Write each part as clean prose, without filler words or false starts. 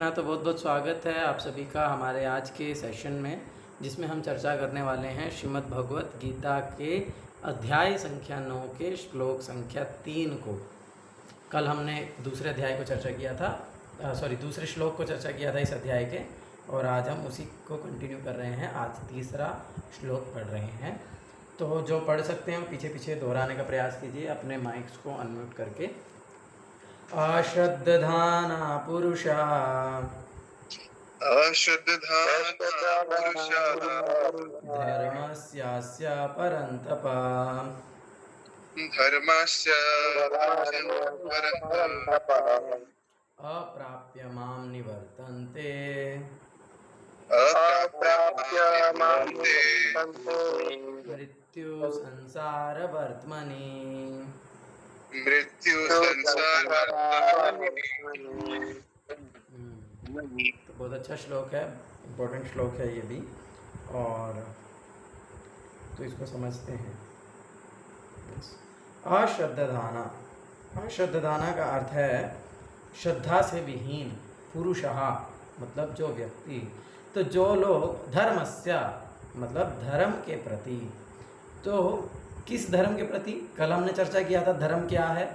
तो बहुत बहुत स्वागत है आप सभी का हमारे आज के सेशन में, जिसमें हम चर्चा करने वाले हैं श्रीमद् भगवत गीता के अध्याय संख्या 9 के श्लोक संख्या 3 को। कल हमने दूसरे अध्याय को चर्चा किया था, दूसरे श्लोक को चर्चा किया था इस अध्याय के, और आज हम उसी को कंटिन्यू कर रहे हैं। आज तीसरा श्लोक पढ़ रहे हैं। तो जो पढ़ सकते हैं पीछे पीछे दोहराने का प्रयास कीजिए अपने माइक्स को अनम्यूट करके। अश्रद्धाना पुरुषा अश्रद्धाना पुरुषाः धर्मस्यास्य परन्तप धर्मस्य परन्तप अप्राप्य मां निवर्तन्ते अप्राप्य मां मृत्यु संसारवर्त्मनि। मृत्यु संसारवर्त्मनि। तो बहुत अच्छा श्लोक है, इम्पोर्टेंट श्लोक है ये भी, और तो इसको समझते हैं। अश्रद्धाना, अश्रद्धाना का अर्थ है श्रद्धा से विहीन पुरुषः, मतलब जो व्यक्ति। तो जो लोग धर्मस्य मतलब धर्म के प्रति, तो किस धर्म के प्रति? कल हमने चर्चा किया था धर्म क्या है,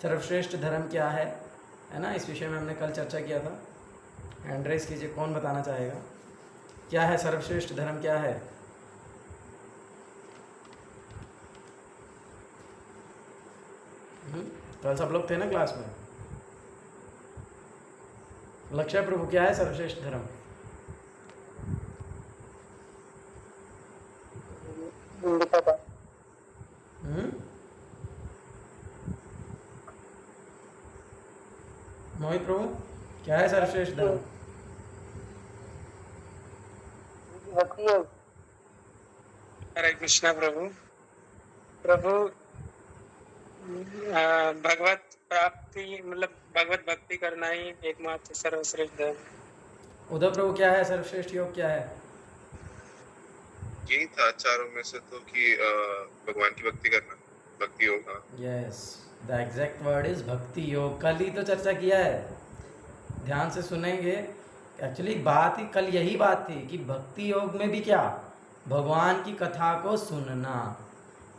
सर्वश्रेष्ठ धर्म क्या है ना, इस विषय में हमने कल चर्चा किया था। हैंड रेस कीजिए, कौन बताना चाहेगा क्या है सर्वश्रेष्ठ धर्म क्या है? कल सब लोग थे ना क्लास में। लक्ष्य प्रभु, क्या है सर्वश्रेष्ठ धर्म? मोहित प्रभु, क्या है सर्वश्रेष्ठ धर्म? हरे कृष्णा प्रभु। प्रभु भगवत प्राप्ति मतलब भगवत भक्ति करना ही एकमात्र सर्वश्रेष्ठ धर्म। उद्धव प्रभु, क्या है सर्वश्रेष्ठ योग क्या है? यही था चारों में से तो कि भगवान की भक्ति करना, भक्ति योग। Yes, the exact word is भक्ति योग। कल ही तो चर्चा किया है, ध्यान से सुनेंगे। एक्चुअली बात ही कल यही बात थी कि भक्ति योग में भी क्या, भगवान की कथा को सुनना,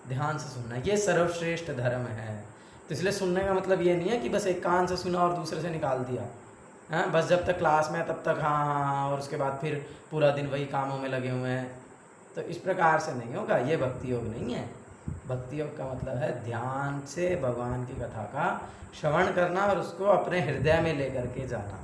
ध्यान से सुनना, ये सर्वश्रेष्ठ धर्म है। तो इसलिए सुनने का मतलब ये नहीं है कि बस एक कान से सुना और दूसरे से निकाल दिया, हाँ, बस जब तक क्लास में तब तक हाँ हाँ हाँ, और उसके बाद फिर पूरा दिन वही कामों में लगे हुए हैं। तो इस प्रकार से नहीं होगा, ये भक्ति योग नहीं है। भक्ति योग का मतलब है ध्यान से भगवान की कथा का श्रवण करना और उसको अपने हृदय में लेकर के जाना।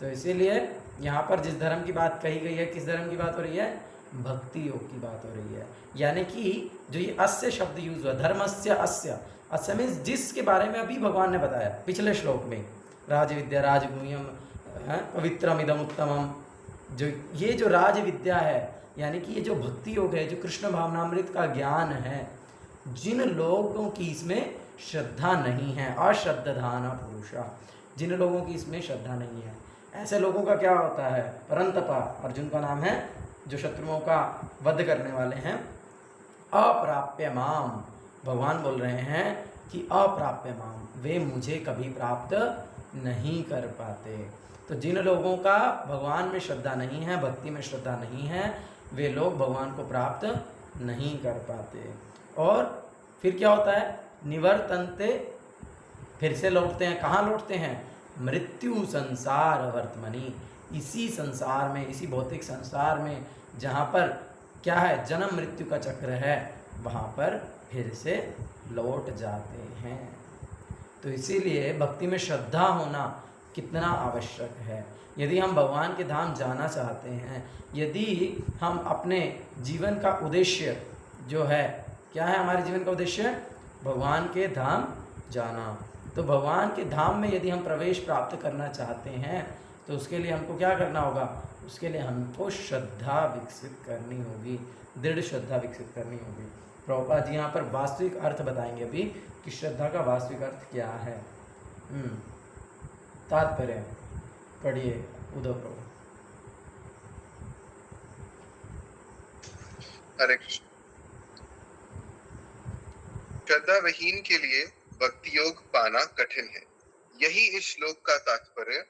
तो इसीलिए यहाँ पर जिस धर्म की बात कही गई है, किस धर्म की बात हो रही है? भक्ति योग की बात हो रही है। यानी कि जो ये अस्य शब्द यूज हुआ, धर्मस्य अस्य, अस्य मीन्स जिसके बारे में अभी भगवान ने बताया पिछले श्लोक में, राज विद्या राजगुह्यम पवित्रम इदम उत्तमम, जो ये जो राज विद्या है, यानी कि ये जो भक्ति योग है, जो कृष्ण भावनामृत का ज्ञान है, जिन लोगों की इसमें श्रद्धा नहीं है, अश्रद्धाना पुरुषा, जिन लोगों की इसमें श्रद्धा नहीं है, ऐसे लोगों का क्या होता है? परंतपा, अर्जुन का नाम है, जो शत्रुओं का वध करने वाले हैं। अप्राप्य माम, भगवान बोल रहे हैं कि अप्राप्य माम, वे मुझे कभी प्राप्त नहीं कर पाते। तो जिन लोगों का भगवान में श्रद्धा नहीं है, भक्ति में श्रद्धा नहीं है, वे लोग भगवान को प्राप्त नहीं कर पाते। और फिर क्या होता है? निवर्तन्ते, फिर से लौटते हैं। कहाँ लौटते हैं? मृत्यु संसार वर्तमनि, इसी संसार में, इसी भौतिक संसार में जहाँ पर क्या है, जन्म मृत्यु का चक्र है, वहाँ पर फिर से लौट जाते हैं। तो इसीलिए भक्ति में श्रद्धा होना कितना आवश्यक है। यदि हम भगवान के धाम जाना चाहते हैं, यदि हम अपने जीवन का उद्देश्य जो है, क्या है हमारे जीवन का उद्देश्य? भगवान के धाम जाना। तो भगवान के धाम में यदि हम प्रवेश प्राप्त करना चाहते हैं, तो उसके लिए हमको क्या करना होगा? उसके लिए हमको श्रद्धा विकसित करनी होगी, दृढ़ श्रद्धा विकसित करनी होगी। प्रभुपाद जी यहाँ पर वास्तविक अर्थ बताएंगे अभी कि श्रद्धा का वास्तविक अर्थ क्या है। तात्पर्य पढ़िए उद्धव प्रभु। हरे कृष्ण। श्रद्धा विहीन के लिए भक्ति योग पाना कठिन है, यही इस श्लोक का तात्पर्य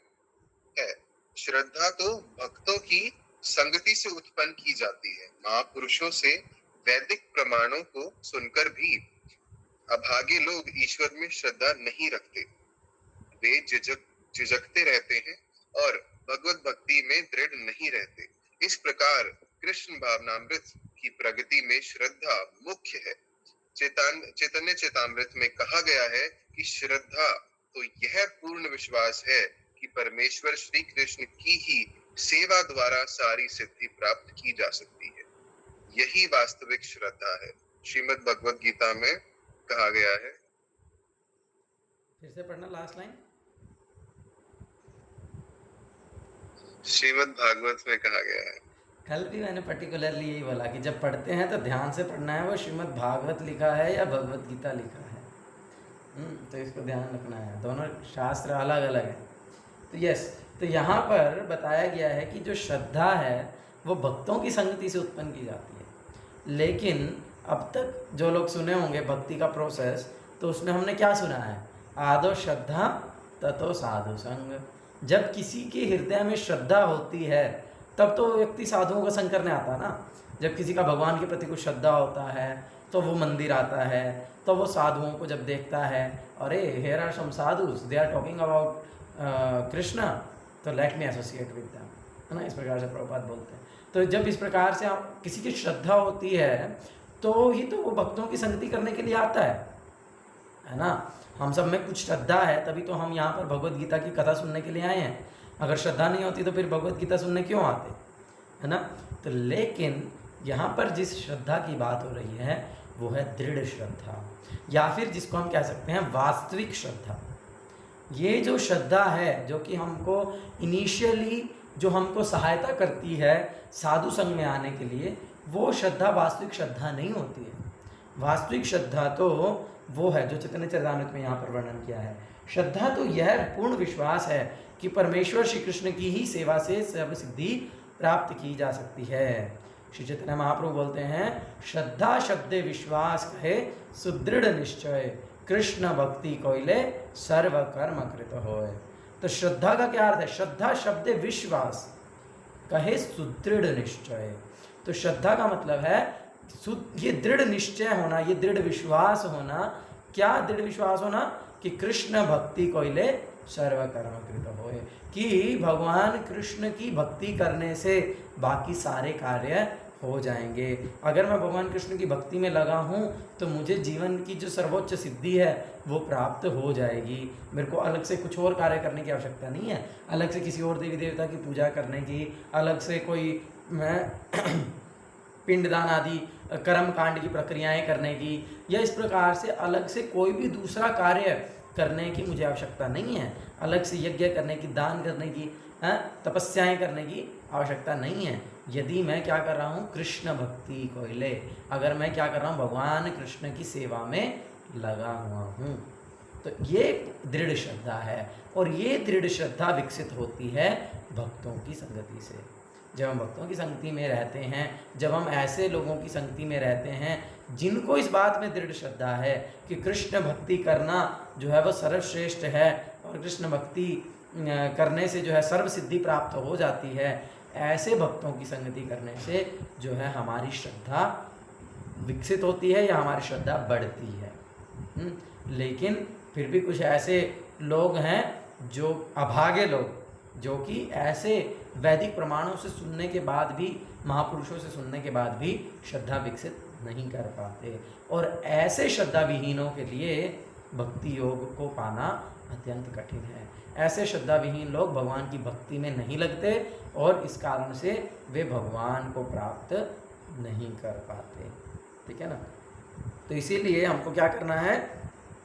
है। श्रद्धा तो भक्तों की संगति से उत्पन्न की जाती है। महापुरुषों से वैदिक प्रमाणों को सुनकर भी अभागे लोग ईश्वर में श्रद्धा नहीं रखते। वे झिझकते रहते हैं और भगवत भक्ति में दृढ़ नहीं रहते। इस प्रकार कृष्ण भावनामृत की प्रगति में श्रद्धा मुख्य है। चैतन्य चेतामृत में कहा गया है कि श्रद्धा तो यह पूर्ण विश्वास है कि परमेश्वर श्री कृष्ण की ही सेवा द्वारा सारी सिद्धि प्राप्त की जा सकती है। यही वास्तविक श्रद्धा है। श्रीमद् भगवद गीता में कहा गया है। फिर से पढ़ना लास्ट लाइन। श्रीमद् भागवत में कहा गया है। कल भी मैंने पर्टिकुलरली यही बोला कि जब पढ़ते हैं तो ध्यान से पढ़ना है, वो श्रीमद् भागवत लिखा है या भगवत गीता लिखा है। तो इसको ध्यान रखना है, दोनों शास्त्र अलग अलग हैं। तो यस, तो यहाँ पर बताया गया है कि जो श्रद्धा है वो भक्तों की संगति से उत्पन्न की जाती है। लेकिन अब तक जो लोग सुने होंगे भक्ति का प्रोसेस, तो उसमें हमने क्या सुना है? आदो श्रद्धा ततो साधु संग। जब किसी के हृदय में श्रद्धा होती है तब तो व्यक्ति साधुओं का संग करने आता है ना। जब किसी का भगवान के प्रति कुछ श्रद्धा होता है तो वो मंदिर आता है, तो वो साधुओं को जब देखता है, अरे here are some sadhus, they are talking about Krishna, तो let me associate with them, है ना। इस प्रकार से प्रभुपाद बोलते हैं। तो जब इस प्रकार से आप किसी की श्रद्धा होती है तो ही तो वो भक्तों की संगति करने के लिए आता है ना। हम सब में कुछ श्रद्धा है तभी तो हम यहाँ पर भगवत गीता की कथा सुनने के लिए आए हैं। अगर श्रद्धा नहीं होती तो फिर भगवत गीता सुनने क्यों आते, है ना। तो लेकिन यहाँ पर जिस श्रद्धा की बात हो रही है वो है दृढ़ श्रद्धा, या फिर जिसको हम कह सकते हैं वास्तविक श्रद्धा। ये जो श्रद्धा है जो कि हमको इनिशियली जो हमको सहायता करती है साधु संग में आने के लिए, वो श्रद्धा वास्तविक श्रद्धा नहीं होती है। वास्तविक श्रद्धा तो वो है जो चैतन्य चरितामृत में यहाँ पर वर्णन किया है। श्रद्धा तो यह पूर्ण विश्वास है कि परमेश्वर श्री कृष्ण की ही सेवा से सर्व सिद्धि प्राप्त की जा सकती है। श्री चैतन्य महाप्रभु बोलते हैं, श्रद्धा शब्दे विश्वास कहे सुदृढ़ निश्चय, कृष्ण भक्ति कोइले सर्व कर्म कृत होय। तो श्रद्धा का क्या अर्थ है? श्रद्धा शब्दे विश्वास कहे सुदृढ़ निश्चय। तो श्रद्धा का मतलब है ये दृढ़ निश्चय होना, ये दृढ़ विश्वास होना। क्या दृढ़ विश्वास होना? कि कृष्ण भक्ति कोइले सर्व कर्म कृत होए, कि भगवान कृष्ण की भक्ति करने से बाकी सारे कार्य हो जाएंगे। अगर मैं भगवान कृष्ण की भक्ति में लगा हूँ तो मुझे जीवन की जो सर्वोच्च सिद्धि है वो प्राप्त हो जाएगी। मेरे को अलग से कुछ और कार्य करने की आवश्यकता नहीं है, अलग से किसी और देवी देवता की पूजा करने की, अलग से कोई मैं पिंडदान आदि कर्म कांड की प्रक्रियाएं करने की, या इस प्रकार से अलग से कोई भी दूसरा कार्य करने की मुझे आवश्यकता नहीं है। अलग से यज्ञ करने की, दान करने की, तपस्याएं करने की आवश्यकता नहीं है। यदि मैं क्या कर रहा हूँ? कृष्ण भक्ति कोइले, अगर मैं क्या कर रहा हूँ? भगवान कृष्ण की सेवा में लगा हुआ हूँ, तो ये दृढ़ श्रद्धा है। और ये दृढ़ श्रद्धा विकसित होती है भक्तों की संगति से। जब हम भक्तों की संगति में रहते हैं, जब हम ऐसे लोगों की संगति में रहते हैं जिनको इस बात में दृढ़ श्रद्धा है कि कृष्ण भक्ति करना जो है वह सर्वश्रेष्ठ है और कृष्ण भक्ति करने से जो है सर्व सिद्धि प्राप्त हो जाती है, ऐसे भक्तों की संगति करने से जो है हमारी श्रद्धा विकसित होती है या हमारी श्रद्धा बढ़ती है। लेकिन फिर भी कुछ ऐसे लोग हैं जो अभागे लोग, जो कि ऐसे वैदिक प्रमाणों से सुनने के बाद भी, महापुरुषों से सुनने के बाद भी श्रद्धा विकसित नहीं कर पाते। और ऐसे श्रद्धा विहीनों के लिए भक्ति योग को पाना अत्यंत कठिन है। ऐसे श्रद्धा विहीन लोग भगवान की भक्ति में नहीं लगते और इस कारण से वे भगवान को प्राप्त नहीं कर पाते। ठीक है ना। तो इसीलिए हमको क्या करना है?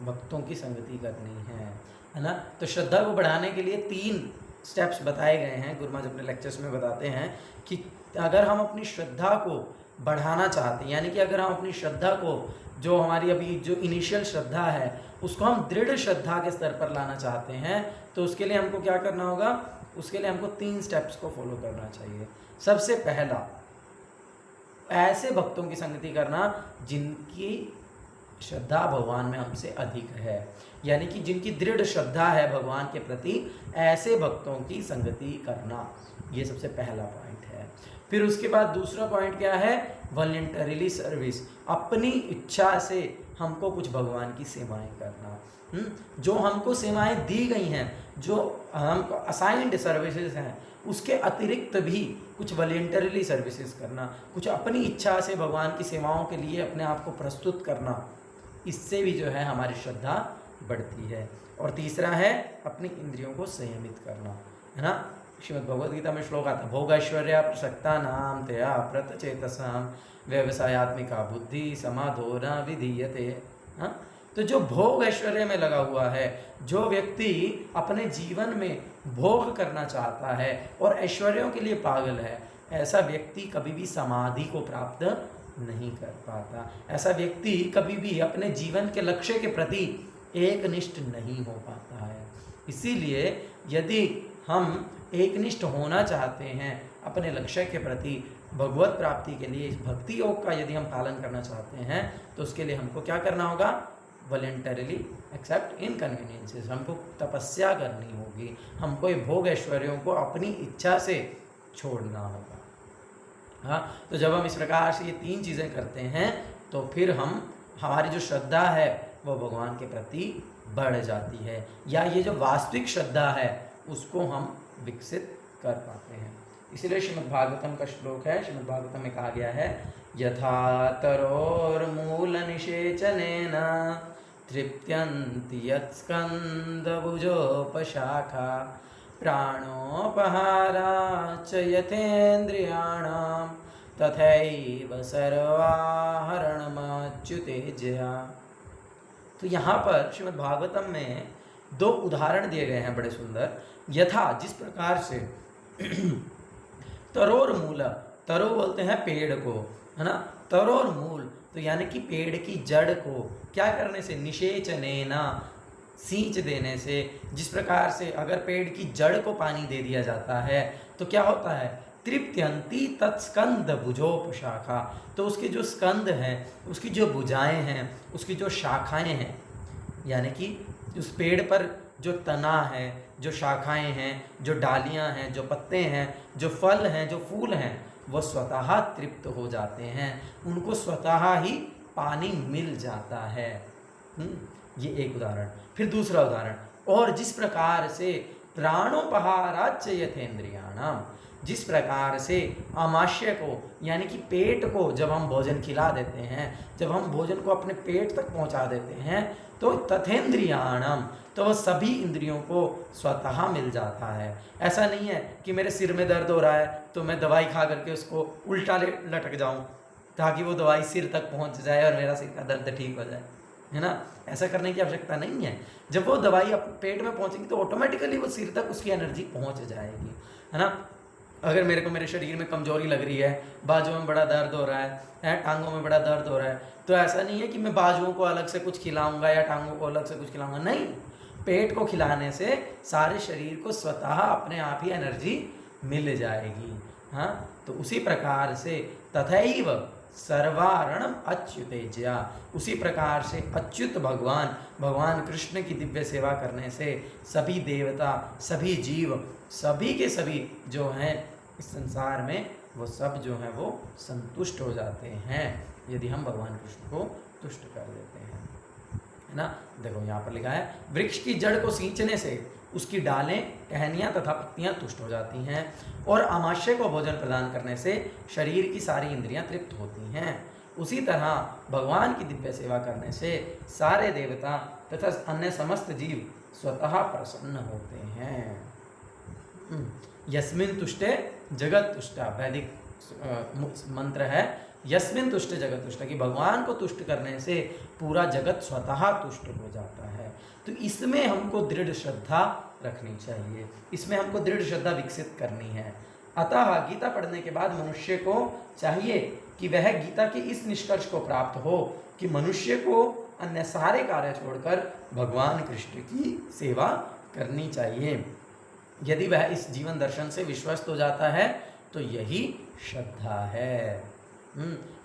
भक्तों की संगति करनी है ना। तो श्रद्धा को बढ़ाने के लिए 3 स्टेप्स बताए गए हैं। गुरु महाराज अपने लेक्चर्स में बताते हैं कि अगर हम अपनी श्रद्धा को बढ़ाना चाहते हैं, यानी कि अगर हम अपनी श्रद्धा को, जो हमारी अभी जो इनिशियल श्रद्धा है उसको हम दृढ़ श्रद्धा के स्तर पर लाना चाहते हैं, तो उसके लिए हमको क्या करना होगा? उसके लिए हमको 3 स्टेप्स को फॉलो करना चाहिए। सबसे पहला, ऐसे भक्तों की संगति करना जिनकी श्रद्धा भगवान में हमसे अधिक है, यानी कि जिनकी दृढ़ श्रद्धा है भगवान के प्रति, ऐसे भक्तों की संगति करना, ये सबसे पहला पॉइंट है। फिर उसके बाद दूसरा पॉइंट क्या है? वॉलंटरीली सर्विस, अपनी इच्छा से हमको कुछ भगवान की सेवाएं करना। जो हमको सेवाएं दी गई हैं, जो हमको असाइंड सर्विसेज हैं, उसके अतिरिक्त भी कुछ वॉलंटरीली सर्विसेज करना, कुछ अपनी इच्छा से भगवान की सेवाओं के लिए अपने आप को प्रस्तुत करना, इससे भी जो है हमारी श्रद्धा बढ़ती है। और तीसरा है अपनी इंद्रियों को संयमित करना, है ना। श्रीमद् भगवद गीता में श्लोक आता है, भोगैश्वर्या प्रसक्ता नाम तया प्रतचेतसाम व्यवसायत्मिका बुद्धि समाधो न विधीयते। हाँ, तो जो भोग ऐश्वर्य में लगा हुआ है, जो व्यक्ति अपने जीवन में भोग करना चाहता है और ऐश्वर्यों के लिए पागल है, ऐसा व्यक्ति कभी भी समाधि को प्राप्त नहीं कर पाता। ऐसा व्यक्ति कभी भी अपने जीवन के लक्ष्य के प्रति एकनिष्ठ नहीं हो पाता है। इसीलिए यदि हम एकनिष्ठ होना चाहते हैं अपने लक्ष्य के प्रति, भगवत प्राप्ति के लिए, इस भक्ति योग का यदि हम पालन करना चाहते हैं, तो उसके लिए हमको क्या करना होगा? वॉलंटरीली एक्सेप्ट इनकन्वीनियंसेस, हमको तपस्या करनी होगी, हमको ये भोग ऐश्वर्यों को अपनी इच्छा से छोड़ना होगा। हाँ, तो जब हम इस प्रकार से ये तीन चीज़ें करते हैं, तो फिर हमारी जो श्रद्धा है वो भगवान के प्रति बढ़ जाती है, या ये जो वास्तविक श्रद्धा है उसको हम विकसित कर पाते हैं। इसीलिए श्रीमद्भागवतम का श्लोक है, श्रीमद्भागवतम में कहा गया है, यथा तरोर्मूल निषेचनेन तृप्यन्ति यत्स्कन्धभुजोपशाखा प्राणोपहाराच्च यथेन्द्रियाणां तथैव सर्वाहरणमच्युतेजया। तो यहाँ पर श्रीमद्भागवतम में दो उदाहरण दिए गए हैं बड़े सुंदर। यथा, जिस प्रकार से तरोर मूल, तरो बोलते हैं पेड़ को, है ना। तरोर मूल तो यानी कि पेड़ की जड़ को क्या करने से? निषेचनेना, सींच देने से। जिस प्रकार से अगर पेड़ की जड़ को पानी दे दिया जाता है तो क्या होता है? तृप्यंती तत्स्कंद भुजोपशाखा, तो उसके जो स्कंद हैं, उसकी जो भुजाएं हैं, उसकी जो शाखाएं हैं, यानी कि उस पेड़ पर जो तना है, जो शाखाएं हैं, जो डालियां हैं, जो पत्ते हैं, जो फल हैं, जो फूल हैं, वो स्वतः तृप्त हो जाते हैं, उनको स्वतः ही पानी मिल जाता है। ये एक उदाहरण। फिर दूसरा उदाहरण, और जिस प्रकार से प्राणोपहाराच्च यथेन्द्रियाणाम, जिस प्रकार से आमाशय को यानी कि पेट को जब हम भोजन खिला देते हैं, जब हम भोजन को अपने पेट तक पहुंचा देते हैं, तो तथेन्द्रियाणाम, तो वह सभी इंद्रियों को स्वतः मिल जाता है। ऐसा नहीं है कि मेरे सिर में दर्द हो रहा है तो मैं दवाई खा करके उसको उल्टा लटक जाऊं ताकि वो दवाई सिर तक पहुंच जाए और मेरा सिर का दर्द ठीक हो जाए, है ना। ऐसा करने की आवश्यकता नहीं है। जब वो दवाई अपने पेट में पहुंचेगी तो ऑटोमेटिकली वो सिर तक उसकी एनर्जी पहुंच जाएगी, है ना। अगर मेरे को मेरे शरीर में कमजोरी लग रही है, बाजुओं में बड़ा दर्द हो रहा है, टांगों में बड़ा दर्द हो रहा है, तो ऐसा नहीं है कि मैं बाजुओं को अलग से कुछ खिलाऊंगा या टांगों को अलग से कुछ खिलाऊंगा, नहीं। पेट को खिलाने से सारे शरीर को स्वतः अपने आप ही एनर्जी मिल जाएगी। हाँ, तो उसी प्रकार से तथैव सर्वारणम अच्युतेज्या, उसी प्रकार से अच्युत भगवान कृष्ण की दिव्य सेवा करने से सभी देवता, सभी जीव, सभी के सभी जो हैं इस संसार में, वो सब जो हैं वो संतुष्ट हो जाते हैं यदि हम भगवान कृष्ण को तुष्ट कर देते हैं, है ना। देखो यहाँ पर लिखा है, वृक्ष की जड़ को सींचने से उसकी डालें, टहनियाँ तथा पत्तियाँ तुष्ट हो जाती हैं, और आमाशय को भोजन प्रदान करने से शरीर की सारी इंद्रियाँ तृप्त होती हैं। उसी तरह भगवान की दिव्य सेवा करने से सारे देवता तथा अन्य समस्त जीव स्वतः प्रसन्न होते हैं। यस्मिन तुष्टे जगत तुष्टा, वैदिक मंत्र है, यस्मिन तुष्ट जगत तुष्ट, कि भगवान को तुष्ट करने से पूरा जगत स्वतः तुष्ट हो जाता है। तो इसमें हमको दृढ़ श्रद्धा रखनी चाहिए, इसमें हमको दृढ़ श्रद्धा विकसित करनी है। अतः गीता पढ़ने के बाद मनुष्य को चाहिए कि वह गीता के इस निष्कर्ष को प्राप्त हो कि मनुष्य को अन्य सारे कार्य छोड़कर भगवान कृष्ण की सेवा करनी चाहिए। यदि वह इस जीवन दर्शन से विश्वस्त हो जाता है तो यही श्रद्धा है।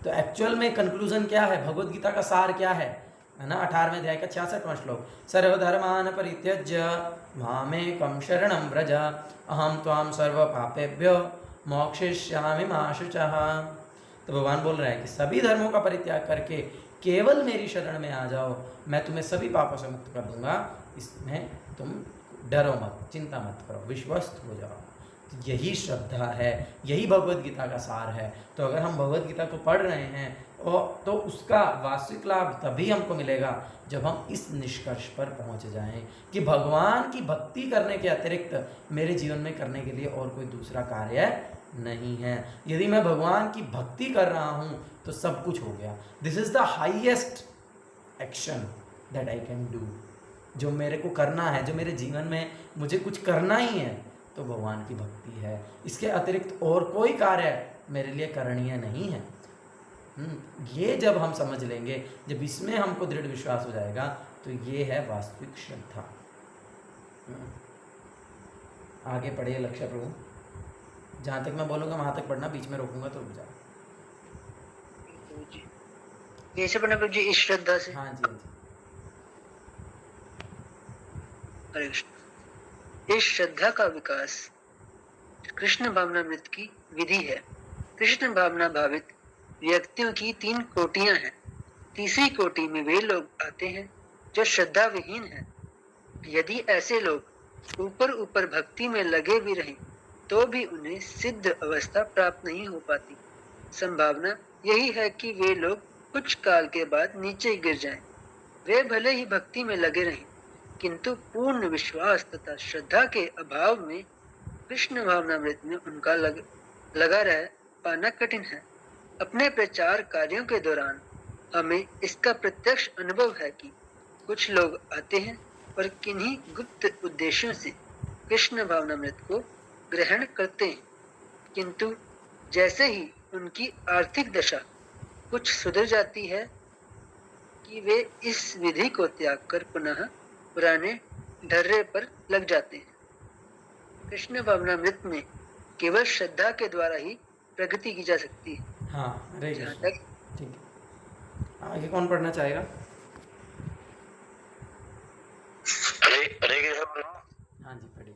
तो एक्चुअल में कंक्लूजन क्या है, भगवत गीता का सार क्या है? है ना, 18वें अध्याय का 66वां श्लोक, सर्वधर्मान परित्यज्य मामेकं शरणं व्रज अहम त्वां सर्व पापेभ्यो मोक्षयिष्यामि मा शुचः। तो भगवान बोल रहे हैं कि सभी धर्मों का परित्याग करके केवल मेरी शरण में आ जाओ, मैं तुम्हें सभी पापों से मुक्त कर दूंगा, इसमें तुम डरो मत, चिंता मत करो, विश्वस्त हो जाओ। तो यही श्रद्धा है, यही भगवत गीता का सार है। तो अगर हम भगवत गीता को पढ़ रहे हैं तो उसका वास्तविक लाभ तभी हमको मिलेगा जब हम इस निष्कर्ष पर पहुंच जाएं कि भगवान की भक्ति करने के अतिरिक्त मेरे जीवन में करने के लिए और कोई दूसरा कार्य नहीं है। यदि मैं भगवान की भक्ति कर रहा हूं तो सब कुछ हो गया। This is the highest action that I can do. जो मेरे को करना है, जो मेरे जीवन में मुझे कुछ करना ही है, तो भगवान की भक्ति है। इसके अतिरिक्त और कोई कार्य मेरे लिए करणीय नहीं है। ये जब हम समझ लेंगे, जब इसमें हमको दृढ़ विश्वास हो जाएगा, तो ये है वास्तविक श्रद्धा। आगे पढ़िए लक्ष्य प्रभु, जहाँ तक मैं बोलूँगा वहाँ तक पढ़ना, बीच में रोकूंगा तो रुक जाओ। कैसे पढ़ना प्रभु जी? इस श्रद्धा से? हाँ जी, हाँ जी। हरे कृष्ण। इस श्रद्धा का विकास कृष्ण भावनामृत की विधि है। कृष्ण भावना भावित व्यक्तियों की 3 कोटियां हैं। तीसरी कोटि में वे लोग आते हैं जो श्रद्धा विहीन हैं। यदि ऐसे लोग ऊपर ऊपर भक्ति में लगे भी रहें तो भी उन्हें सिद्ध अवस्था प्राप्त नहीं हो पाती। संभावना यही है कि वे लोग कुछ काल के बाद नीचे गिर जाएं। वे भले ही भक्ति में लगे रहें, किंतु पूर्ण विश्वास तथा श्रद्धा के अभाव में कृष्ण भावनामृत में उनका लगा रह पाना कठिन है। अपने प्रचार कार्यों के दौरान हमें इसका प्रत्यक्ष अनुभव है कि कुछ लोग आते हैं और किन्हीं गुप्त उद्देश्यों से कृष्ण भावनामृत को ग्रहण करते हैं, किंतु जैसे ही उनकी आर्थिक दशा कुछ सुधर जाती है कि वे इस विधि को त्याग कर पुनः पुराने ढर्रे पर लग जाते हैं। कृष्ण भावनामृत में केवल श्रद्धा के द्वारा ही प्रगति की जा सकती है। हाँ, हरे जहाँ कृष्ण। तक ठीक है, आगे कौन पढ़ना चाहेगा? हरे हरे कृष्ण प्रभु। हाँ जी, पढ़िए।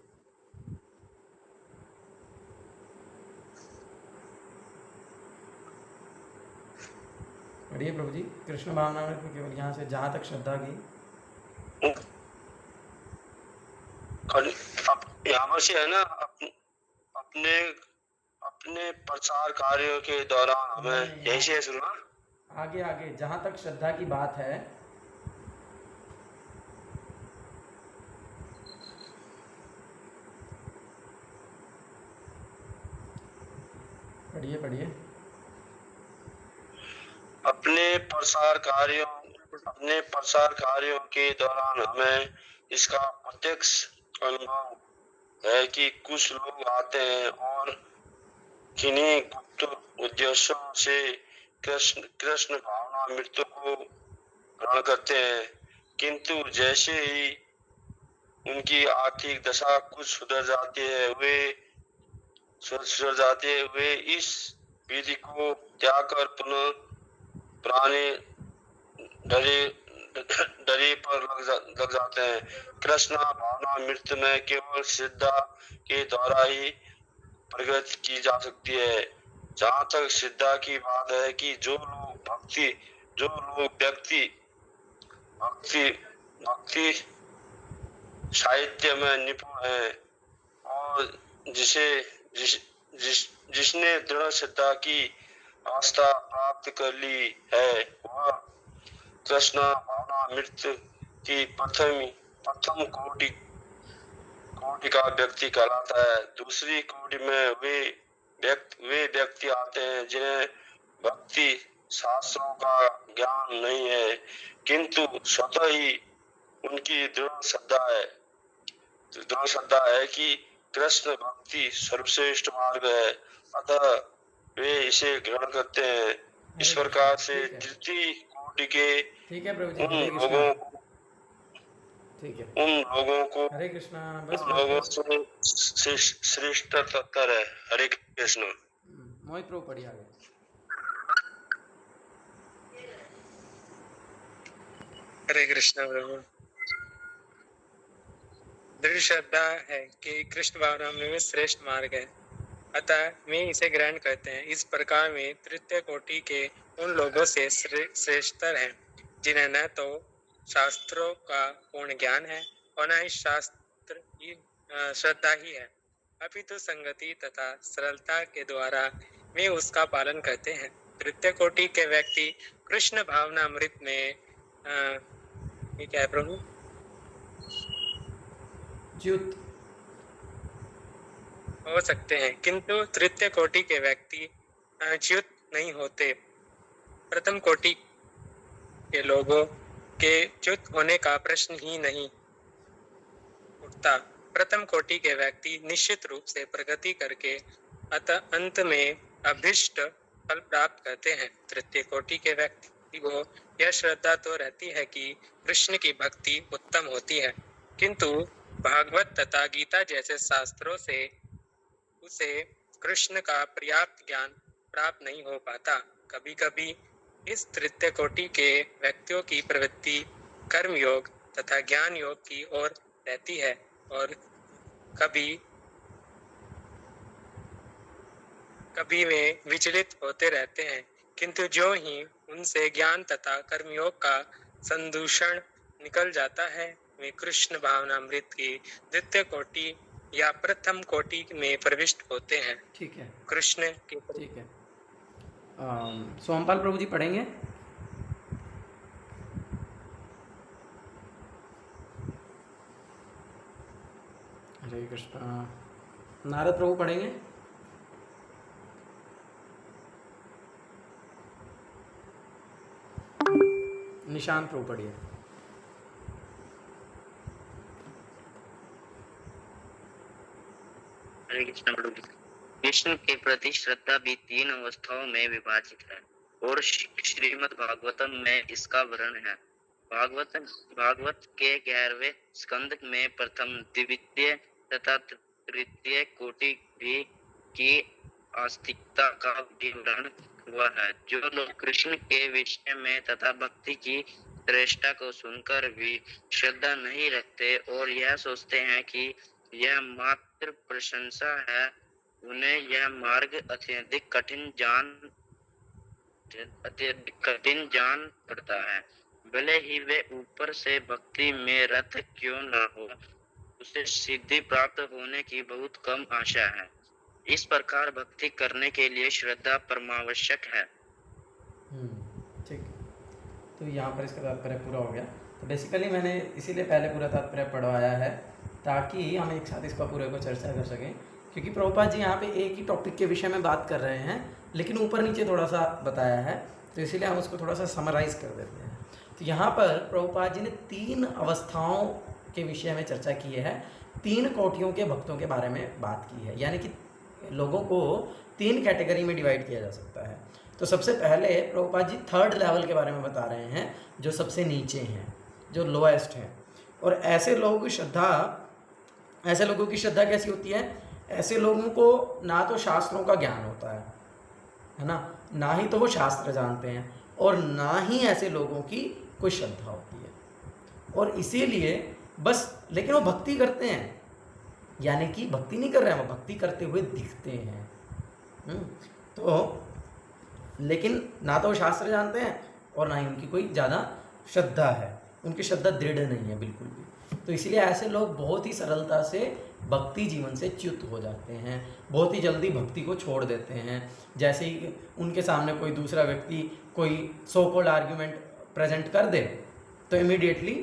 पढ़िए प्रभु जी, कृष्ण भावनामृत में केवल यहाँ से जहाँ तक श्रद्धा की। यहाँ पर से है ना, अपने अपने प्रचार कार्यों के दौरान हमें यही से सुनना। आगे आगे जहाँ तक श्रद्धा की बात है, पढ़िए पढ़िए। अपने प्रसार कार्यों के दौरान हमें इसका प्रत्यक्ष अनुभव है कि कुछ लोग आते हैं और किन्हीं गुप्त उद्देश्यों से कृष्ण भावनामृत को ग्रहण करते हैं, किंतु जैसे ही उनकी आर्थिक दशा कुछ सुधर जाती है, वे इस विधि को त्याग कर पुनः पुराने डरे पर लग जाते हैं। कृष्ण भावनामृत में केवल श्रद्धा के द्वारा ही प्रगति की जा सकती है। जहाँ तक श्रद्धा की बात है कि जो लोग भक्ति साहित्य में निपुण है और जिसने दृढ़ श्रद्धा की आस्था प्राप्त कर ली है, वह कृष्ण भावनामृत की प्रथम कोटि का व्यक्ति कहलाता है। दूसरी कोटि में वे व्यक्ति आते हैं जिन्हें भक्ति शास्त्रों का ज्ञान नहीं है, किंतु स्वतः ही उनकी दृढ़ श्रद्धा है कि कृष्ण भक्ति सर्वश्रेष्ठ मार्ग है, अतः वे इसे ग्रहण करते हैं। इस प्रकार से तृतीय कोटि के उन लोगों को हरे कृष्णा, से श्रेष्ठ तत्पर है। हरे कृष्ण। मोहित प्रभु पढ़िए आगे। हरे कृष्ण प्रभु। दृढ़ श्रद्धा है कि कृष्ण भावना में श्रेष्ठ मार्ग है, अतः वे इसे ग्रहण करते हैं। इस प्रकार में तृतीय कोटि के उन लोगों से श्रेष्ठतर हैं जिन्हें न तो शास्त्रों का पूर्ण ज्ञान है और न ही शास्त्र ही श्रद्धा ही है, अपितु संगति तथा सरलता के द्वारा वे उसका पालन करते हैं। तृतीय कोटि के व्यक्ति कृष्ण भावना अमृत में ये क्या है प्रभु? च्युत हो सकते हैं, किंतु तृतीय कोटि के व्यक्ति च्युत नहीं होते। प्रथम कोटि के लोगों के च्युत होने का प्रश्न ही नहीं उठता। प्रथम कोटि के व्यक्ति निश्चित रूप से प्रगति करके अतः अंत में अभिष्ट फल प्राप्त करते हैं। तृतीय कोटि के व्यक्ति को यह श्रद्धा तो रहती है कि कृष्ण की भक्ति उत्तम होती है, किंतु भागवत तथा गीता जैसे शास्त्रों से उसे कृष्ण का पर्याप्त ज्ञान प्राप्त नहीं हो पाता। कभी कभी इस तृतीय कोटि के व्यक्तियों की प्रवृत्ति कर्म योग तथा ज्ञान योग की ओर रहती है और कभी कभी वे विचलित होते रहते हैं, किंतु जो ही उनसे ज्ञान तथा कर्मयोग का संदूषण निकल जाता है, वे कृष्ण भावनामृत की द्वितीय कोटि या प्रथम कोटि में प्रविष्ट होते हैं। ठीक है, कृष्ण के ठीक है। सोमपाल प्रभु जी पढ़ेंगे। हरे कृष्णा। नारद प्रभु पढ़ेंगे। निशांत प्रभु पढ़िए। हरे कृष्ण प्रभु। कृष्ण के प्रति श्रद्धा भी 3 अवस्थाओं में विभाजित है और श्रीमद् भागवतम में इसका वर्णन है। भागवत के 11वें स्कंद में प्रथम, द्वितीय तथा तृतीय कोटि भी की आस्तिकता का विवरण हुआ है। जो लोग कृष्ण के विषय में तथा भक्ति की श्रेष्ठता को सुनकर भी श्रद्धा नहीं रखते और यह सोचते हैं कि यह मात्र प्रशंसा है, उन्हें यह मार्ग अत्यधिक कठिन जान पड़ता है। भले ही वे ऊपर से भक्ति में रत क्यों न हो, उसे सिद्धि प्राप्त होने की बहुत कम आशा है। इस प्रकार भक्ति करने के लिए श्रद्धा परमावश्यक है। ठीक। तो यहाँ पर इसका तात्पर्य पूरा हो गया। तो बेसिकली मैंने इसीलिए पहले पूरा तात्पर्य पढ़वाया है ताकि हम एक साथ इसका पूरे को चर्चा कर सकें, क्योंकि प्रभुपाद जी यहाँ पे एक ही टॉपिक के विषय में बात कर रहे हैं लेकिन ऊपर नीचे थोड़ा सा बताया है, तो इसीलिए हम उसको थोड़ा सा समराइज़ कर देते हैं। तो यहाँ पर प्रभुपाद जी ने 3 अवस्थाओं के विषय में चर्चा की है, 3 कोटियों के भक्तों के बारे में बात की है, यानी कि लोगों को 3 कैटेगरी में डिवाइड किया जा सकता है। तो सबसे पहले प्रभुपाद जी 3rd लेवल के बारे में बता रहे हैं, जो सबसे नीचे हैं, जो लोएस्ट हैं। और ऐसे लोगों की श्रद्धा कैसी होती है? ऐसे लोगों को ना तो शास्त्रों का ज्ञान होता है ना, ना ही तो वो शास्त्र जानते हैं, और ना ही ऐसे लोगों की कोई श्रद्धा होती है। और इसीलिए बस, लेकिन वो भक्ति करते हैं, यानी कि भक्ति नहीं कर रहे हैं, वो भक्ति करते हुए दिखते हैं। तो लेकिन ना तो वो शास्त्र जानते हैं और ना ही उनकी कोई ज़्यादा श्रद्धा है, उनकी श्रद्धा दृढ़ नहीं है बिल्कुल भी। तो इसलिए ऐसे लोग बहुत ही सरलता से भक्ति जीवन से च्युत हो जाते हैं, बहुत ही जल्दी भक्ति को छोड़ देते हैं। जैसे ही उनके सामने कोई दूसरा व्यक्ति कोई सो कॉल्ड आर्ग्यूमेंट प्रेजेंट कर दे तो इमीडिएटली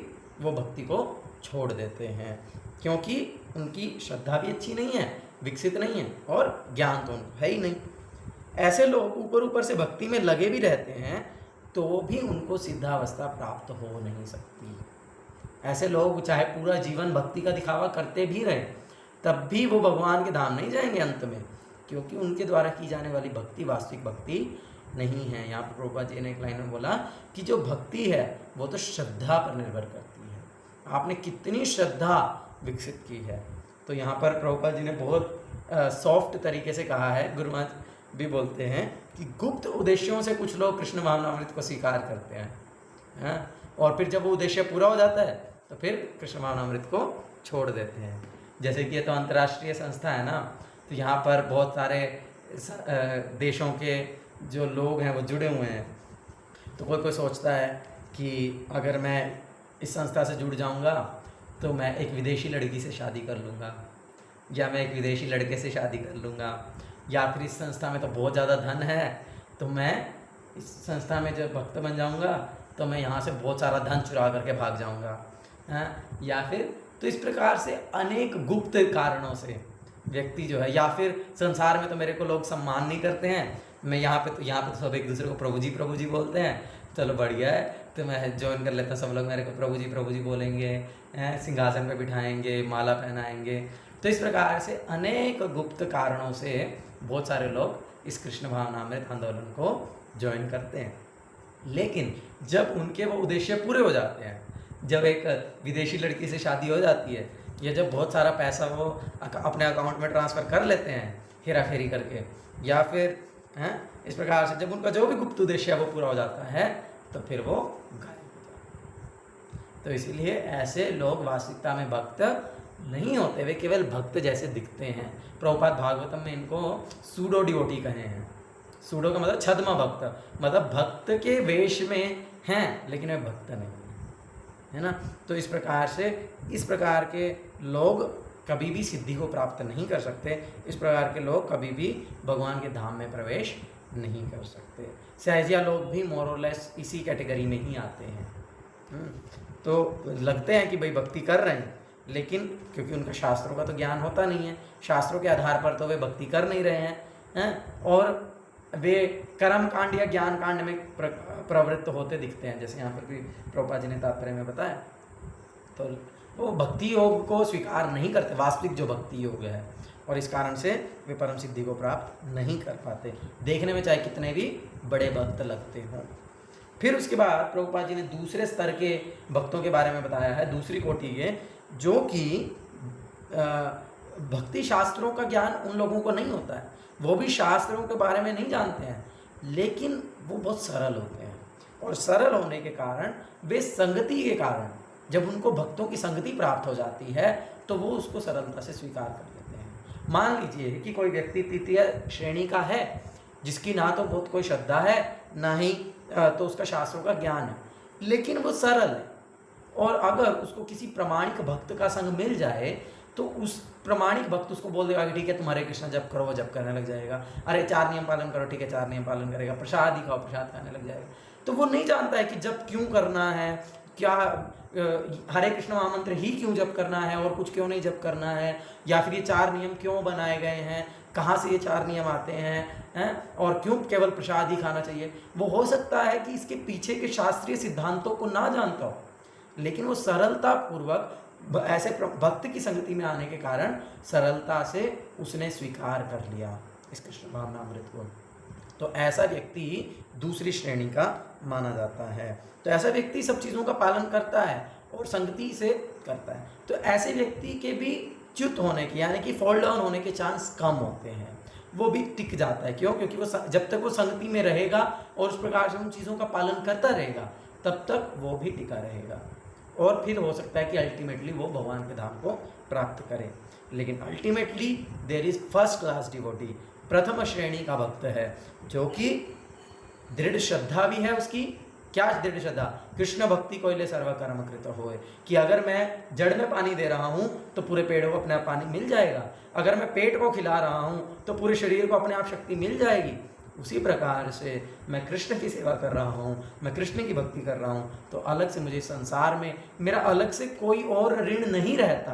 वो भक्ति को छोड़ देते हैं, क्योंकि उनकी श्रद्धा भी अच्छी नहीं है, विकसित नहीं है, और ज्ञान तो उनको है ही नहीं। ऐसे लोग ऊपर से भक्ति में लगे भी रहते हैं तो भी उनको सिद्धावस्था प्राप्त हो नहीं सकती। ऐसे लोग चाहे पूरा जीवन भक्ति का दिखावा करते भी रहें तब भी वो भगवान के धाम नहीं जाएंगे अंत में, क्योंकि उनके द्वारा की जाने वाली भक्ति वास्तविक भक्ति नहीं है। यहाँ पर प्रभुपाद जी ने एक लाइन में बोला कि जो भक्ति है वो तो श्रद्धा पर निर्भर करती है, आपने कितनी श्रद्धा विकसित की है। तो यहाँ पर प्रभुपाद जी ने बहुत सॉफ्ट तरीके से कहा है, गुरु महाराज भी बोलते हैं कि गुप्त उद्देश्यों से कुछ लोग कृष्ण भावनामृत को स्वीकार करते हैं, और फिर जब वो उद्देश्य पूरा हो जाता है तो फिर कृष्ण भावनामृत को छोड़ देते हैं। जैसे कि ये तो अंतर्राष्ट्रीय संस्था है ना, तो यहाँ पर बहुत सारे देशों के जो लोग हैं वो जुड़े हुए हैं। तो कोई कोई सोचता है कि अगर मैं इस संस्था से जुड़ जाऊंगा तो मैं एक विदेशी लड़की से शादी कर लूँगा, या मैं एक विदेशी लड़के से शादी कर लूँगा, या फिर इस संस्था में तो बहुत ज़्यादा धन है तो मैं इस संस्था में जब भक्त बन जाऊंगा तो मैं यहाँ से बहुत सारा धन चुरा करके भाग जाऊंगा, हैं? या फिर तो इस प्रकार से अनेक गुप्त कारणों से व्यक्ति जो है, या फिर संसार में तो मेरे को लोग सम्मान नहीं करते हैं, मैं यहाँ पे तो सब एक दूसरे को प्रभु जी बोलते हैं, चलो बढ़िया है तो मैं ज्वाइन कर लेता हूँ, सब लोग मेरे को प्रभु जी बोलेंगे, हैं? सिंहासन पे बिठाएंगे, माला पहनाएंगे। तो इस प्रकार से अनेक गुप्त कारणों से बहुत सारे लोग इस कृष्ण भावनामृत आंदोलन को ज्वाइन करते हैं। लेकिन जब उनके वो उद्देश्य पूरे हो जाते हैं, जब एक विदेशी लड़की से शादी हो जाती है, या जब बहुत सारा पैसा वो अपने अकाउंट में ट्रांसफ़र कर लेते हैं हेरा फेरी करके, या फिर हैं इस प्रकार से जब उनका जो भी गुप्त उद्देश्य है वो पूरा हो जाता है तो फिर वो गायब हो जाते हैं। तो इसीलिए ऐसे लोग वास्तविकता में भक्त नहीं होते, वे केवल भक्त जैसे दिखते हैं। प्रभुपाद भागवतम में इनको सूडो डिवोटी कहे हैं। सूडो का मतलब छद्म भक्त, मतलब भक्त के वेश में हैं लेकिन वे भक्त नहीं है ना। तो इस प्रकार से इस प्रकार के लोग कभी भी सिद्धि को प्राप्त नहीं कर सकते, इस प्रकार के लोग कभी भी भगवान के धाम में प्रवेश नहीं कर सकते। सहजिया लोग भी मोर और लेस इसी कैटेगरी में ही आते हैं। तो लगते हैं कि भाई भक्ति कर रहे हैं, लेकिन क्योंकि उनका शास्त्रों का तो ज्ञान होता नहीं है, शास्त्रों के आधार पर तो वे भक्ति कर नहीं रहे हैं, और वे कर्म कांड या ज्ञान कांड में प्रवृत्त होते दिखते हैं। जैसे यहाँ पर भी प्रभुपाद जी ने तात्पर्य में बताया, तो वो भक्ति योग को स्वीकार नहीं करते, वास्तविक जो भक्ति योग है, और इस कारण से वे परम सिद्धि को प्राप्त नहीं कर पाते, देखने में चाहे कितने भी बड़े भक्त लगते हों। फिर उसके बाद प्रभुपाद जी ने दूसरे स्तर के भक्तों के बारे में बताया है, दूसरी कोटि के, जो कि भक्ति शास्त्रों का ज्ञान उन लोगों को नहीं होता है, वो भी शास्त्रों के बारे में नहीं जानते हैं, लेकिन वो बहुत सरल होते हैं, और सरल होने के कारण वे संगति के कारण जब उनको भक्तों की संगति प्राप्त हो जाती है तो वो उसको सरलता से स्वीकार कर लेते हैं। मान लीजिए कि कोई व्यक्ति तृतीय श्रेणी का है, जिसकी ना तो बहुत कोई श्रद्धा है ना ही तो उसका शास्त्रों का ज्ञान है, लेकिन वो सरल है, और अगर उसको किसी प्रामाणिक भक्त का संग मिल जाए तो उस प्रामाणिक भक्त उसको बोल देगा कि ठीक है तुम हरे कृष्ण जप करो, वो जप करने लग जाएगा, अरे 4 नियम पालन करो, ठीक है 4 नियम पालन करेगा, प्रसाद ही खाओ, प्रसाद खाने लग जाएगा। तो वो नहीं जानता है कि जप क्यों करना है, क्या हरे कृष्ण महामंत्र ही क्यों जप करना है और कुछ क्यों नहीं जप करना है, या फिर ये 4 नियम क्यों बनाए गए हैं, कहाँ से ये 4 नियम आते हैं, और क्यों केवल प्रसाद ही खाना चाहिए। वो हो सकता है कि इसके पीछे के शास्त्रीय सिद्धांतों को ना जानता हो, लेकिन वो सरलता पूर्वक ऐसे भक्त की संगति में आने के कारण सरलता से उसने स्वीकार कर लिया इस कृष्ण भावनामृत को। तो ऐसा व्यक्ति दूसरी श्रेणी का माना जाता है। तो ऐसा व्यक्ति सब चीज़ों का पालन करता है और संगति से करता है। तो ऐसे व्यक्ति के भी च्युत होने के यानी कि फॉल डाउन होने के चांस कम होते हैं, वो भी टिक जाता है। क्यों? क्योंकि वो जब तक वो संगति में रहेगा और उस प्रकार से उन चीज़ों का पालन करता रहेगा तब तक वो भी टिका रहेगा, और फिर हो सकता है कि अल्टीमेटली वो भगवान के धाम को प्राप्त करे। लेकिन ultimately there is first class devotee, प्रथम श्रेणी का भक्त है, जो कि दृढ़ श्रद्धा भी है उसकी। क्या दृढ़ श्रद्धा? कृष्ण भक्ति कोइले सर्वकर्म कृत होए, कि अगर मैं जड़ में पानी दे रहा हूँ तो पूरे पेड़ को अपने आप पानी मिल जाएगा, अगर मैं पेट को खिला रहा हूँ तो पूरे शरीर को अपने आप शक्ति मिल जाएगी। उसी प्रकार से मैं कृष्ण की सेवा कर रहा हूँ, मैं कृष्ण की भक्ति कर रहा हूँ, तो अलग से मुझे संसार में मेरा अलग से कोई और ऋण नहीं रहता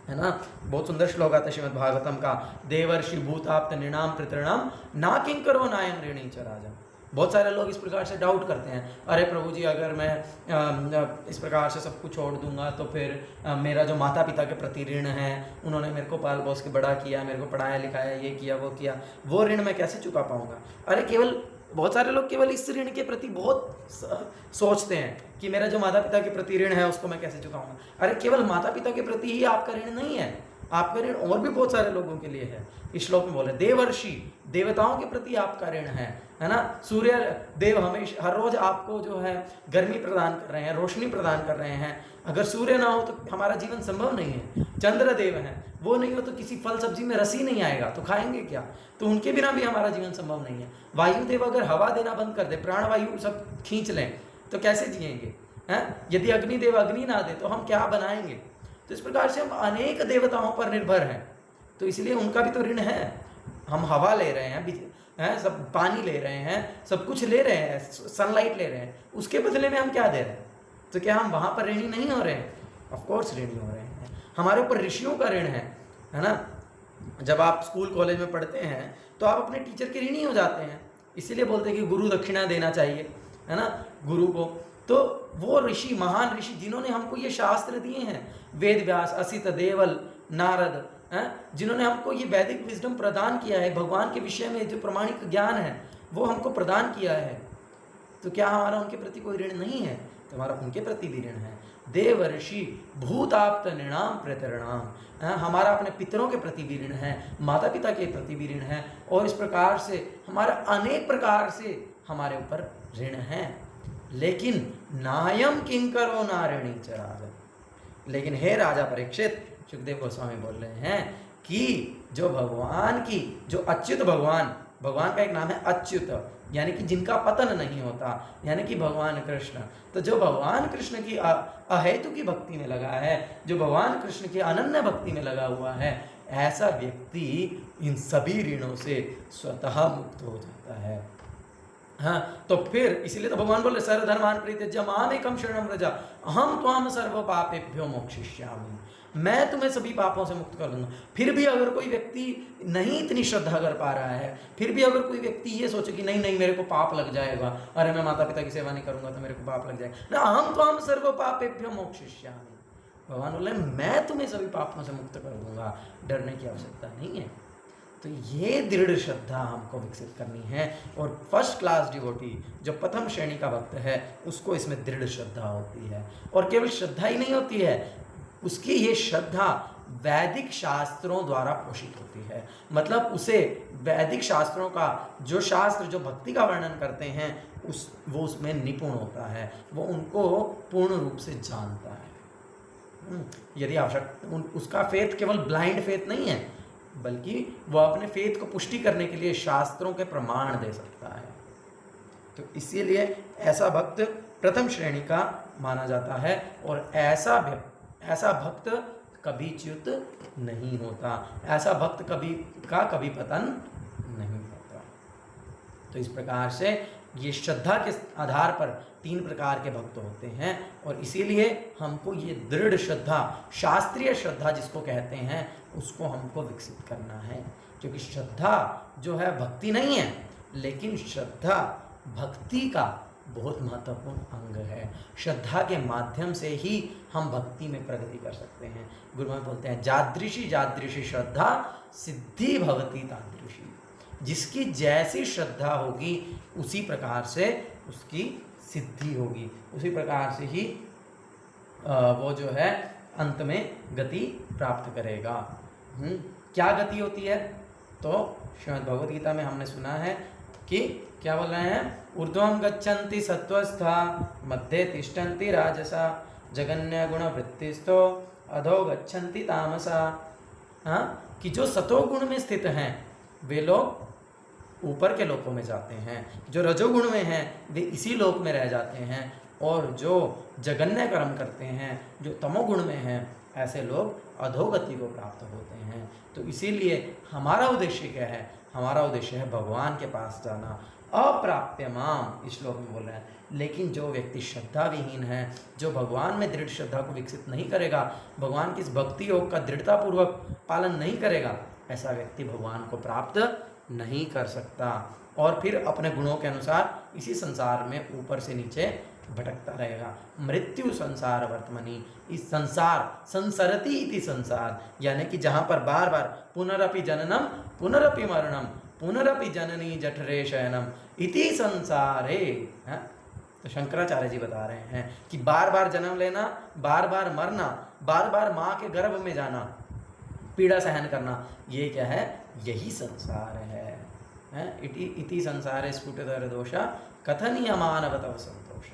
है ना। बहुत सुंदर श्लोक आता है श्रीमद् भागवतम का, देवर्षि भूताप्त नृणाम पितॄणाम ना किंकरो नायम ऋणी च राजम। बहुत सारे लोग इस प्रकार से डाउट करते हैं, अरे प्रभु जी अगर मैं इस प्रकार से सब कुछ छोड़ दूंगा तो फिर मेरा जो माता पिता के प्रति ऋण है, उन्होंने मेरे को पाल पोस के बड़ा किया, मेरे को पढ़ाया लिखाया, ये किया वो किया, वो ऋण मैं कैसे चुका पाऊंगा। अरे केवल बहुत सारे लोग केवल इस ऋण के प्रति बहुत सोचते हैं कि मेरा जो माता पिता के प्रति ऋण है उसको मैं कैसे चुकाऊंगा। अरे केवल माता पिता के प्रति ही आपका ऋण नहीं है, आपका ऋण और भी बहुत सारे लोगों के लिए है। इस श्लोक में बोले देवर्षि, देवताओं के प्रति आपका ऋण है ना। सूर्य देव हमेशा हर रोज आपको जो है गर्मी प्रदान कर रहे हैं, रोशनी प्रदान कर रहे हैं। अगर सूर्य ना हो तो हमारा जीवन संभव नहीं है। चंद्र देव हैं, वो नहीं हो तो किसी फल सब्जी में रस ही नहीं आएगा, तो खाएंगे क्या? तो उनके बिना भी हमारा जीवन संभव नहीं है। वायुदेव अगर हवा देना बंद कर दे, प्राणवायु सब खींच लें, तो कैसे जिएंगे हैं? यदि अग्निदेव अग्नि ना दे तो हम क्या बनाएंगे? तो इस प्रकार से हम अनेक देवताओं पर निर्भर हैं, तो इसलिए उनका भी तो ऋण है। हम हवा ले रहे हैं, सब पानी ले रहे हैं, सब कुछ ले रहे हैं, सनलाइट ले रहे हैं, उसके बदले में हम क्या दे रहे हैं? तो क्या हम वहाँ पर ऋणी नहीं हो रहे हैं? ऑफकोर्स ऋणी हो रहे हैं। हमारे ऊपर ऋषियों का ऋण है ना। जब आप स्कूल कॉलेज में पढ़ते हैं तो आप अपने टीचर के ऋणी हो जाते हैं, इसीलिए बोलते हैं कि गुरु दक्षिणा देना चाहिए, है ना, गुरु को। तो वो ऋषि, महान ऋषि जिन्होंने हमको ये शास्त्र दिए हैं, वेद व्यास, असित, देवल, नारद, जिन्होंने हमको ये वैदिक विजडम प्रदान किया है, भगवान के विषय में जो प्रमाणिक ज्ञान है वो हमको प्रदान किया है, तो क्या हमारा उनके प्रति कोई ऋण नहीं है? तो हमारा उनके प्रति भी ऋण है। देव ऋषि भूताप्त नृणाम प्रतरणाम, हमारा अपने पितरों के प्रति भी ऋण है, माता पिता के प्रति भी ऋण है, और इस प्रकार से हमारा अनेक प्रकार से हमारे ऊपर ऋण है। लेकिन नायम किंकरो नारिणी च राजन, लेकिन हे राजा परीक्षित, सुखदेव गोस्वामी बोल रहे हैं कि जो भगवान की, जो अच्युत भगवान, भगवान का एक नाम है अच्युत, यानी कि जिनका पतन नहीं होता, यानी कि भगवान कृष्ण। तो जो भगवान कृष्ण की अहेतु की भक्ति में लगा है, जो भगवान कृष्ण की अनन्य भक्ति में लगा हुआ है, ऐसा व्यक्ति इन सभी ऋणों से स्वतः मुक्त हो जाता है। हाँ, तो फिर इसीलिए तो भगवान बोले सर्वधर्मान् परित्यज्य मामेकं शरणं व्रज अहम त्वां सर्व पापेभ्यो मोक्षयिष्यामि, मैं तुम्हें सभी पापों से मुक्त कर दूंगा। फिर भी अगर कोई व्यक्ति नहीं इतनी श्रद्धा कर पा रहा है, फिर भी अगर कोई व्यक्ति ये सोचे कि नहीं नहीं मेरे को पाप लग जाएगा, अरे मैं माता पिता की सेवा नहीं करूंगा तो मेरे को पाप लग जाएगा, ना, अहम त्वां सर्व पापेभ्यो मोक्षयिष्यामि, भगवान बोले मैं तुम्हें सभी पापों से मुक्त कर दूंगा, डरने की आवश्यकता नहीं है। तो ये दृढ़ श्रद्धा हमको विकसित करनी है, और फर्स्ट क्लास डिवोटी जो प्रथम श्रेणी का भक्त है उसको इसमें दृढ़ श्रद्धा होती है। और केवल श्रद्धा ही नहीं होती है, उसकी ये श्रद्धा वैदिक शास्त्रों द्वारा पोषित होती है। मतलब उसे वैदिक शास्त्रों का, जो शास्त्र जो भक्ति का वर्णन करते हैं, वो उसमें निपुण होता है, वो उनको पूर्ण रूप से जानता है। यदि आवश्यक, उसका फेथ केवल ब्लाइंड फेथ नहीं है, बल्कि वह अपने फेथ को पुष्टि करने के लिए शास्त्रों के प्रमाण दे सकता है। तो इसीलिए ऐसा भक्त प्रथम श्रेणी का माना जाता है, और ऐसा भक्त कभी च्युत नहीं होता, ऐसा भक्त कभी पतन नहीं होता। तो इस प्रकार से ये श्रद्धा के आधार पर 3 प्रकार के भक्त होते हैं, और इसीलिए हमको ये दृढ़ श्रद्धा, शास्त्रीय श्रद्धा जिसको कहते हैं, उसको हमको विकसित करना है। क्योंकि श्रद्धा जो है भक्ति नहीं है, लेकिन श्रद्धा भक्ति का बहुत महत्वपूर्ण अंग है। श्रद्धा के माध्यम से ही हम भक्ति में प्रगति कर सकते हैं। गुरु महाराज बोलते हैं जादृशी श्रद्धा सिद्धि भवती तादृशी, जिसकी जैसी श्रद्धा होगी उसी प्रकार से उसकी सिद्धि होगी, उसी प्रकार से ही वो जो है अंत में गति प्राप्त करेगा। क्या गति होती है? तो श्रीमद् भगवद गीता में हमने सुना है कि क्या बोल रहे हैं, ऊर्ध्वं गच्छन्ति सत्वस्था मध्ये तिष्ठन्ति राजसा जगन्य गुण वृत्तिस्थो अधो गच्छन्ति तामसा। हाँ, कि जो सतोगुण में स्थित हैं वे लोग ऊपर के लोकों में जाते हैं, जो रजोगुण में हैं वे इसी लोक में रह जाते हैं, और जो जगन्य कर्म करते हैं, जो तमोगुण में हैं, ऐसे लोग अधोगति को प्राप्त होते हैं। तो इसीलिए हमारा उद्देश्य क्या है? हमारा उद्देश्य है भगवान के पास जाना। अप्राप्य माम इस श्लोक में बोल रहे हैं। लेकिन जो व्यक्ति श्रद्धा विहीन है, जो भगवान में दृढ़ श्रद्धा को विकसित नहीं करेगा, भगवान की इस भक्ति योग का दृढ़तापूर्वक पालन नहीं करेगा, ऐसा व्यक्ति भगवान को प्राप्त नहीं कर सकता, और फिर अपने गुणों के अनुसार इसी संसार में ऊपर से नीचे भटकता रहेगा। मृत्यु संसार वर्तमनी, इस संसार संसरति इति संसार, यानी कि जहाँ पर बार बार पुनरपि जननम पुनरपि मरणम पुनरपि जननी जठरे शयनम इति संसारे। तो शंकराचार्य जी बता रहे हैं कि बार बार जन्म लेना, बार बार मरना, बार बार माँ के गर्भ में जाना, पीड़ा सहन करना, ये क्या है? यही संसार है। इति संसारे स्फुटतर दोषा कथनीयमानवतव संतोष।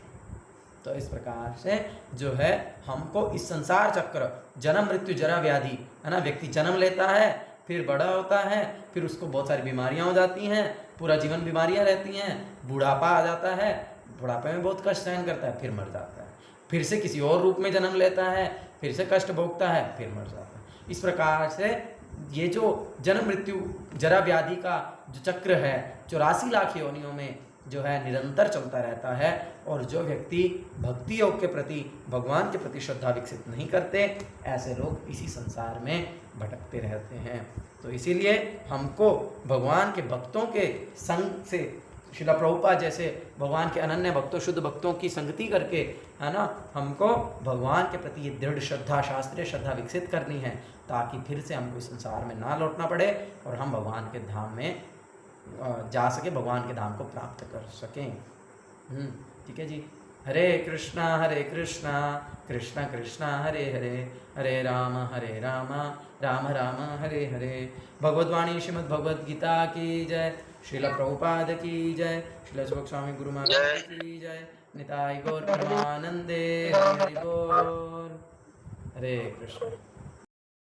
तो इस प्रकार से जो है हमको इस संसार चक्र, जन्म मृत्यु जरा व्याधि, है ना, व्यक्ति जन्म लेता है, फिर बड़ा होता है, फिर उसको बहुत सारी बीमारियां हो जाती हैं, पूरा जीवन बीमारियां रहती हैं, बुढ़ापा आ जाता है, बुढ़ापे में बहुत कष्ट सहन करता है, फिर मर जाता है, फिर से किसी और रूप में जन्म लेता है, फिर से कष्ट भोगता है, फिर मर जाता है। इस प्रकार से ये जो जन्म मृत्यु जरा व्याधि का जो चक्र है 84 लाख योनियों में जो है निरंतर चलता रहता है। और जो व्यक्ति भक्ति योग के प्रति, भगवान के प्रति श्रद्धा विकसित नहीं करते, ऐसे लोग इसी संसार में भटकते रहते हैं। तो इसीलिए हमको भगवान के भक्तों के संग से, श्रील प्रभुपाद जैसे भगवान के अनन्य भक्तों, शुद्ध भक्तों की संगति करके, है ना, हमको भगवान के प्रति ये दृढ़ श्रद्धा, शास्त्रीय श्रद्धा विकसित करनी है, ताकि फिर से हमको इस संसार में ना लौटना पड़े और हम भगवान के धाम में जा सके, भगवान के धाम को प्राप्त कर सकें। ठीक है जी। हरे कृष्णा कृष्णा कृष्णा हरे हरे, हरे राम राम राम हरे हरे। भगवद्वाणी श्रीमद् भगवद गीता की जय। श्रील प्रभुपाद की जय। श्रील सुख स्वामी गुरु महाराज की जय। निताई गौर परमानंदे। हरि हरि बोल। हरे कृष्ण।